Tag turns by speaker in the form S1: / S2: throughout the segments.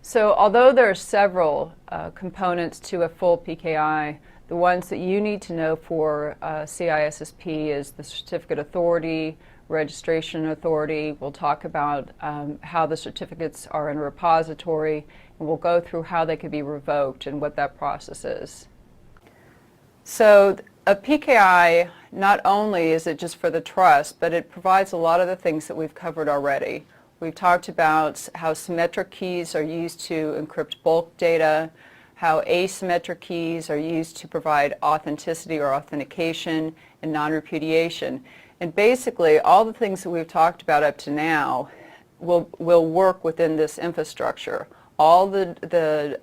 S1: So although there are several components to a full PKI, the ones that you need to know for CISSP is the certificate authority, registration authority. We'll talk about how the certificates are in a repository, and we'll go through how they could be revoked and what that process is. So a PKI, not only is it just for the trust, but it provides a lot of the things that we've covered already. We've talked about how symmetric keys are used to encrypt bulk data, how asymmetric keys are used to provide authenticity or authentication and non-repudiation. And basically, all the things that we've talked about up to now will work within this infrastructure. All the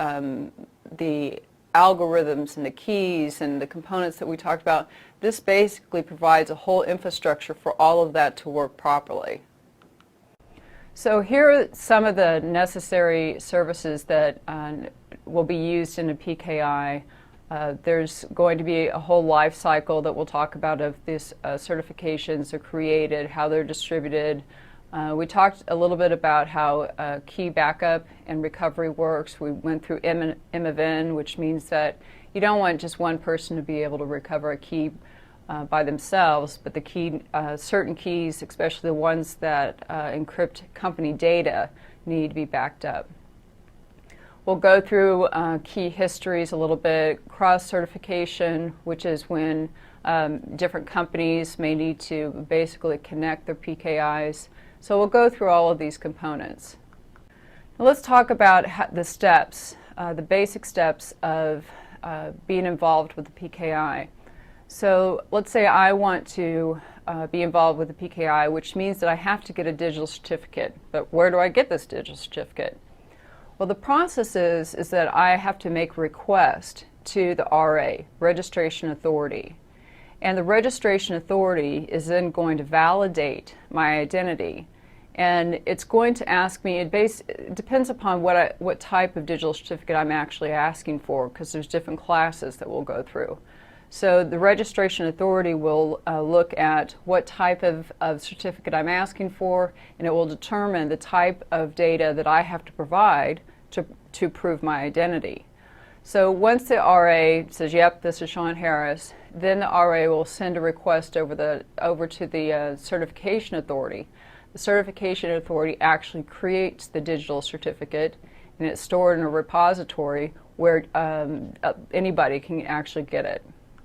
S1: algorithms and the keys and the components that we talked about, this basically provides a whole infrastructure for all of that to work properly. So here are some of the necessary services that will be used in a PKI. There's going to be a whole life cycle that we'll talk about of these certifications are created, how they're distributed. We talked a little bit about how key backup and recovery works. We went through M of N, which means that you don't want just one person to be able to recover a key by themselves, but the key, certain keys, especially the ones that encrypt company data, need to be backed up. We'll go through key histories a little bit, cross-certification, which is when different companies may need to basically connect their PKIs. So we'll go through all of these components. Now let's talk about the steps, the basic steps of being involved with the PKI. So let's say I want to be involved with the PKI, which means that I have to get a digital certificate. But where do I get this digital certificate? Well, the process is that I have to make a request to the RA, Registration Authority. And the Registration Authority is then going to validate my identity. And it's going to ask me, it depends upon what type of digital certificate I'm actually asking for, because there's different classes that we'll go through. So the Registration Authority will look at what type of certificate I'm asking for, and it will determine the type of data that I have to provide to prove my identity. So once the RA says, yep, this is Sean Harris, then the RA will send a request over to the Certification Authority. The Certification Authority actually creates the digital certificate, and it's stored in a repository where anybody can actually get it.